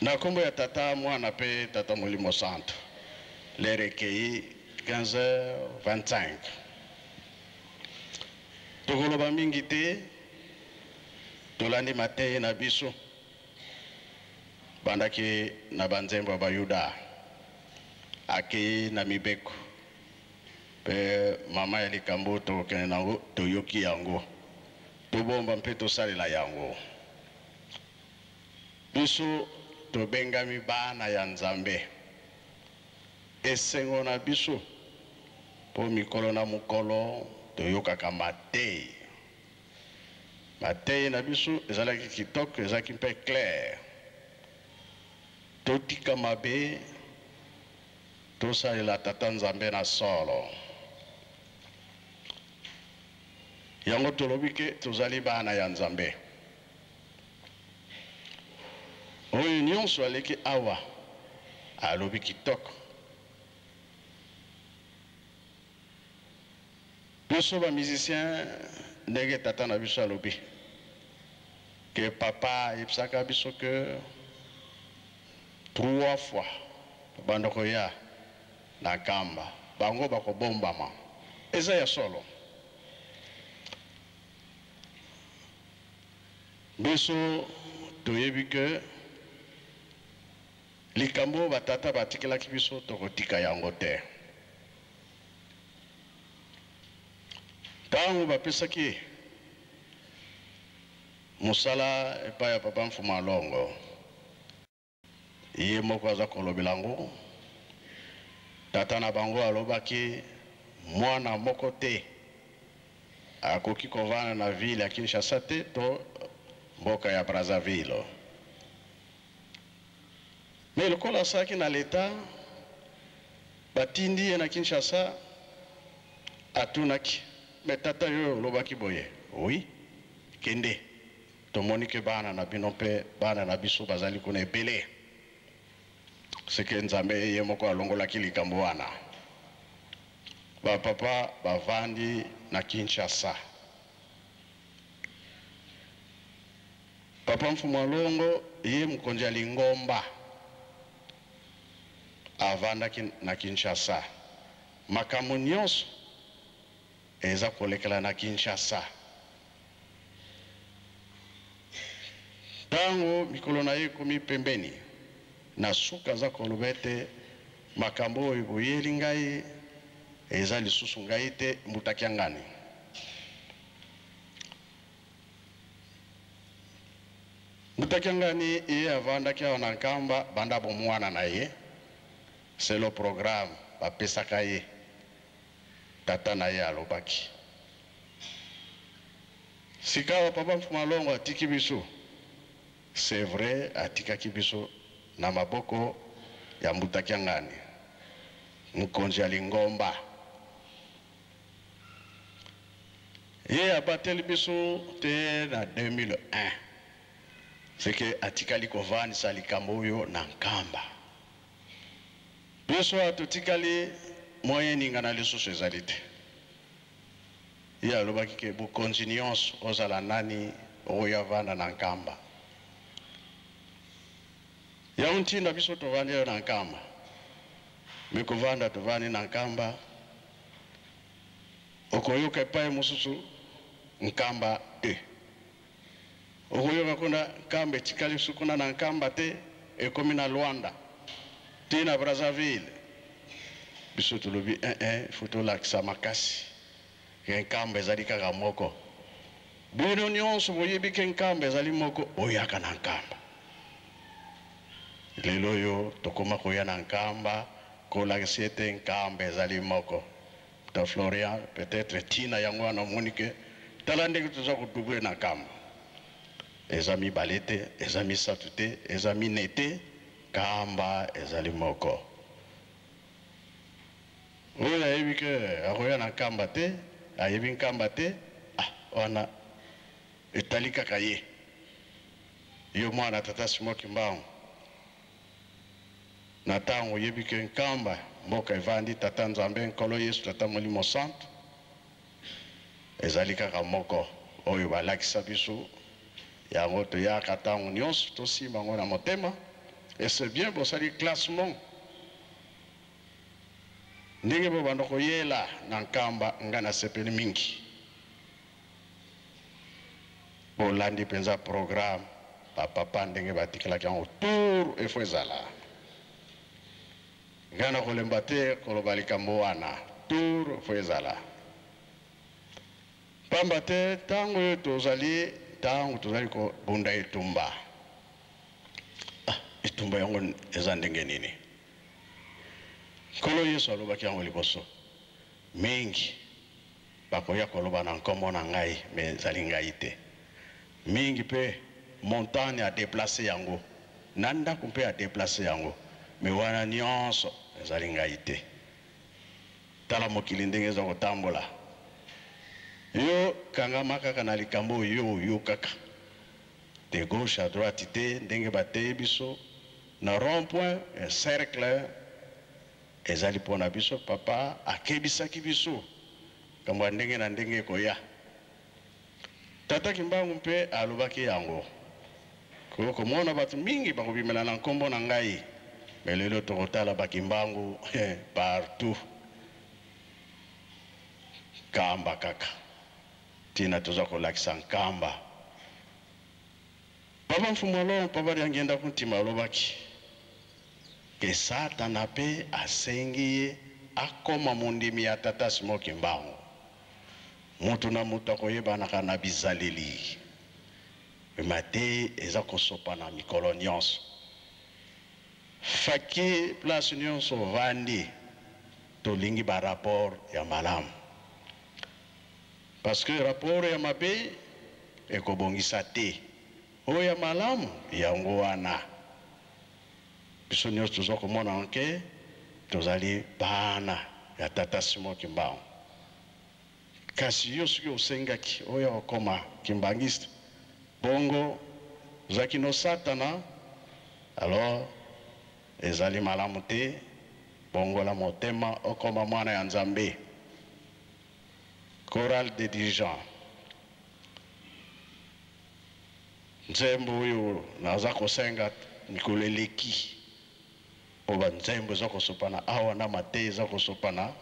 na kombo ya tata mwana pe tata Molimo Santo. Les recueillis 15h25. Tokoloba mingi te tolandi mateye na biso bandaki na banzembo ba Yuda akei na mibeko pe mama ya likambo tokene nango toyoki yango tobomba mpe tosalela yango biso tobengami bana ya Nzambe esengo na biso po mikolo na mukolo toyokaka matei na biso ezalaki kitoko ezalaki mpe clair totika mabe tosalela tata Nzambe na solo yango tolobi ke tozali bana ya Nzambe oyo nyonso aleki awa alobi kitoko biso ba musicien ndenge tata na biso alobi que papa yebisaka biso que 3 fois bandoko ya na kamba bango bakobombama eza ya solo biso toyebi que likambo batata batikelaki biso tokotika yango te tango bapesaki musala epai ya papa Mfuma Longo ye moko aza kolobela yango tata na bango alobaki mwana moko te akoki kovanda na ville ya Kinshasa te to mboka ya Brazzaville mais lokola asalaki na leta batindi ye na Kinshasa atunaki mais tata yo olobaki boye oui kende tomoni ke bana na bino mpe bana na biso bazali kuna ebele seke Nzambe ye moko alongolaki likambo wana bapapa bavandi na Kinshasa papa Mfuma Longo ye mokonzi ya Lingomba avandaki na Kinshasa makambo nyonso eza kolekela na Kinshasa tango mikolo na ye komi pembeni na suka za koloba ete makambo oyo boyeli ngai eza lisusu ngai te mbutaki ya ngani mbutaki ya ngani ye avandaki awa na nkamba banda bomwana na ye c'est le programme bapesaka ye tata na ye alobaki sikawa papa Mfuma Longo atiki biso c'est vrai atikaki biso na maboko ya mbutaki ya ngani mokonzi ya Lingomba ye abateli biso te na 2001 seke atikali kovandisa likambo oyo na nkamba biso atotikali moye ninga na lisusu ezali te ye alobaki ke bokonzi nyonso ozala nani oyo avanda na nkamba yango ntinda biso tovandi na nkamba mikovanda tovandi na nkamba okoyoka epai mosusu nkamba te okoyoka kuna nkamba etikali sukuna na nkamba te ekomi na Luanda te na Brazzaville biso tolobi foto lakisa makasi ke nkamba ezali kaka moko bino nyonso boyebi ke nkamba ezali moko oyaka na nkamba lelo yo tokoma koya na nkamba kolakisi ete nkamba ezali moko ta Florian peut-être tina yango wana omoni ke tala ndenge toza kodubule na nkamba eza mibale te eza misato te eza mine te nkamba ezali moko oyo ayebi ke akoya na nkamba te ayebi nkamba te wana etali kaka ye yo mwana tata Simoki Mbangu na tango oyebi ke nkamba mboka evandi tata Nzambe nkolo Yesu tata Molimo Santo ezali kaka moko oyo balakisa biso yango toyaka tango nyonso tosimba ngo na motema Et c'est bien pour ça le classement. Ndenge bo bando koyela na nkamba ngana sepeli mingi. Bolandi penza programme papa ndenge batikala kango tour efwezala. Ngana kolemba te kolobalika mwana tour efwezala. Pamba te tango tozali ko bunda etumba. Etumba yango eza ndenge nini? Kolo Yesu alobaki yango liboso. Mingi bakoya koloba na nkombo na ngai me ezali ngai te. Mingi pe montagne a déplacé yango. Nanda kumpe a déplacé yango. Me wana nyonso ezali ngai te. Tala mokili ndenge eza kotambola. Yo kangama kaka na likambo yo kaka. De gauche à droite te ndenge bateye biso na rond-point un cercle ezali pona biso papa akebisaki biso kamwa ndenge na ndenge koya. Tata Kimbangu mpe alobaki yango komona batu mingi bakobimela na nkombo na ngai me lelo tokotala bakimbangu partout kamba kaka tina toza kolakisa nkamba. Papa mfumalo papa yangenda kuntima alobaki ke Satana pe asengi ye akoma mondimi ya tata Simon Kimbangu. Mutu na mutu akoyebanaka na bizaleli mate eza kosopa na mikolo nyonso. Faki place nyonso vandi tolingi ba rapport ya malamu. Parce que rapport ya mabe ekobongisa te. Oya malamu yango wana. Biso nyonso toza komona nke tozali bana ya tata Simon Kimbangu. Kasi yo soki osengaki oya okoma kimbangiste bongo zaki no Satana, alors ezali malamu te, bongo la motema okoma mwana ya Nzambe. Chorale des dirigeants. Nzembo oyo naza kosenga mikolo eleki oba nzembo eza kosopana awa na mate eza kosopana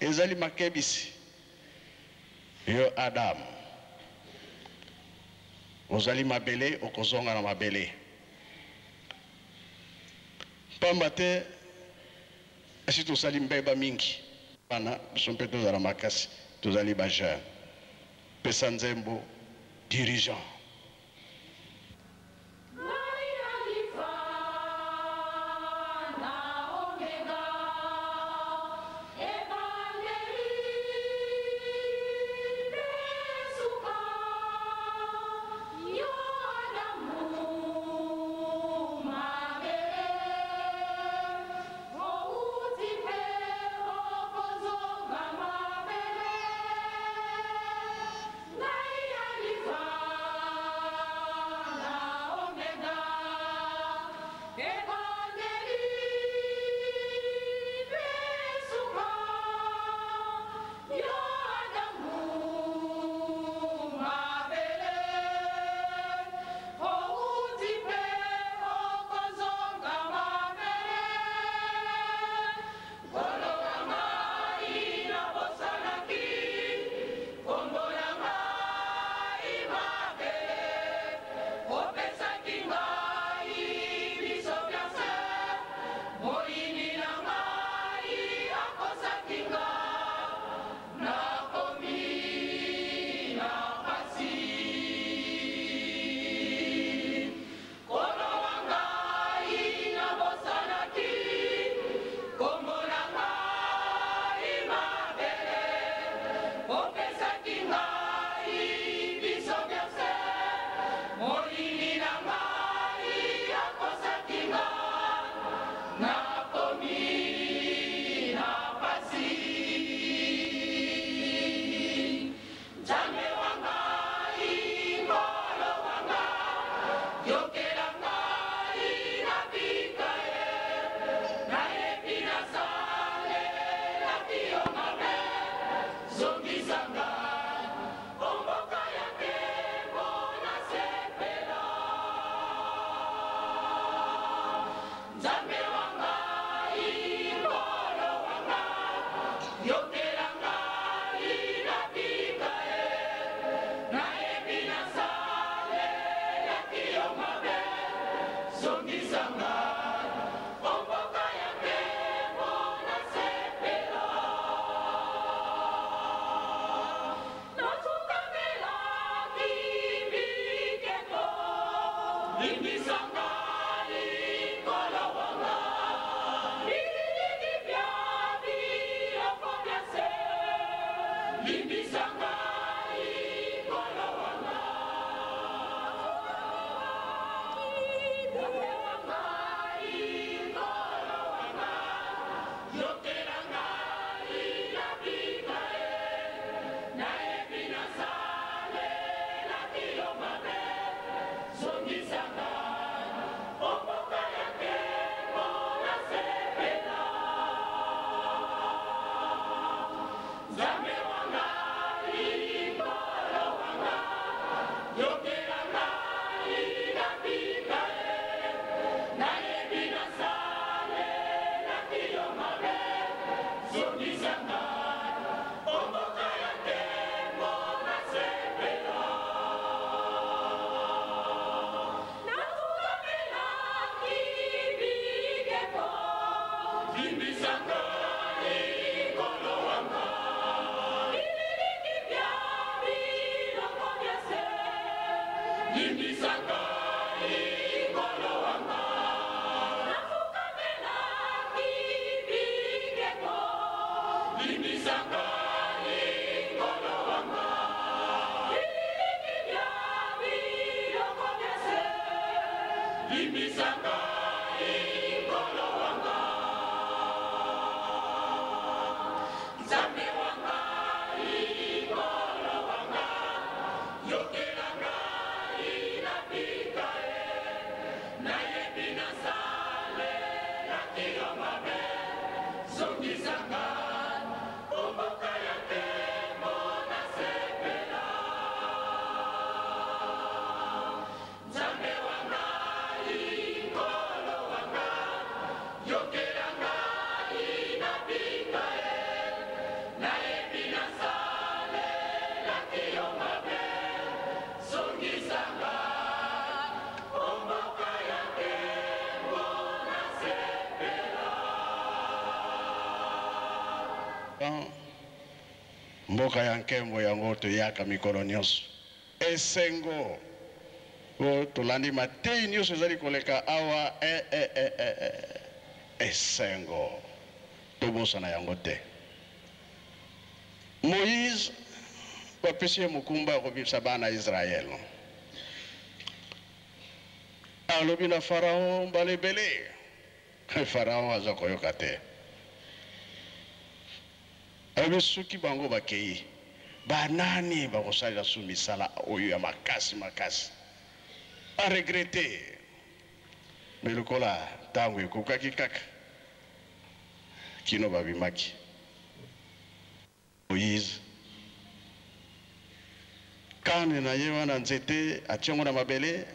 ezali makebisi. Yo Adam ozali mabele okozonga na mabele. Pamba te esi tozali mbeba mingi bana biso mpe tozala makasi tozali ba jeune pesa nzembo dirigeant. mboka ya nkembo yango toyaka mikolo nyonso esengo o tolandi matei nyonso ezali koleka awa esengo tobosana yango te. Moïse bapesi ye mokumba akobimisa bana Israel alobi na Farao mbala ebele Farao aza koyoka te. Alobi soki bango bakei banani bakosalela su misala oyo ya makasi makasi aregrete me lokola ntango ekokaki kaka kino babimaki. Moïse kane na ye wana nzete atie yango na mabele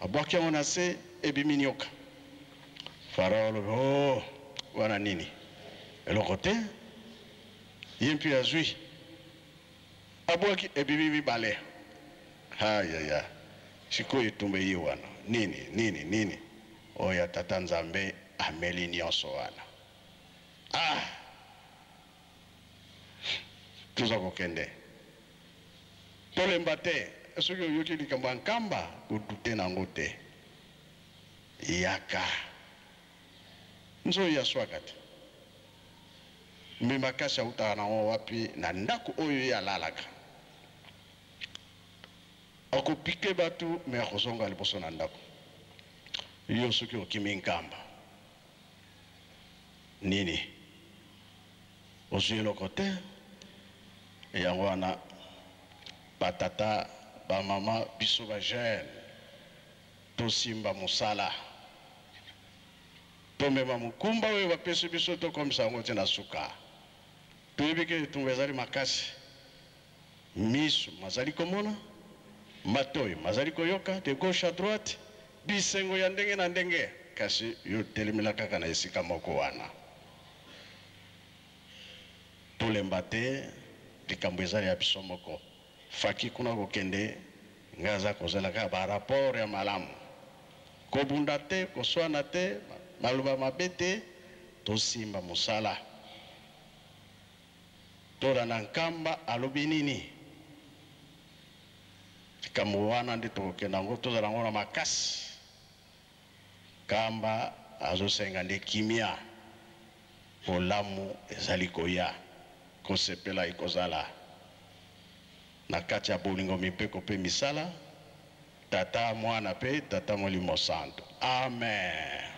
abwaki yango na se ebimi nyoka. Farao alobi o wana nini eloko te ye mpe azwi abwaki ebimi mibale. Ayaya sikoyo etumba ye wana nini oyo tata nzambe ameli nyonso wana. Toza kokende tolemba te soki oyoki likambo ya nkamba kodute nango te yaka nzoyi aswaka te mbe makasi autaka nango wapi na ndako oyo ye alalaka akopike batu me akozonga liboso na ndako yo soki okimi nkamba nini ozwi eloko te. Yango wana batata bamama biso bajene tosimba mosala tomema mokumba oyo bapesi biso tokomisa yango te na suka. Toyebi ke etumba ezali makasi miso mazali komona matoyi mazali koyoka de gauche à droite bisengo ya ndenge na ndenge kasi yo telemela kaka na esika moko wana. Tolemba te likambo ezali ya biso moko faki kuna kokende nga aza kozala kaka ba rapport ya malamu kobunda te koswana te maloba mabe te tosimba mosala tora na nkamba alobi nini likambo wana nde tokokenda yango tozala yango na makasi kamba azosenga nde kimia bolamu ezali koya kosepela ekozala na kati ya bolingo mipeko mpe misala tata mwana mpe tata molimo santo amen.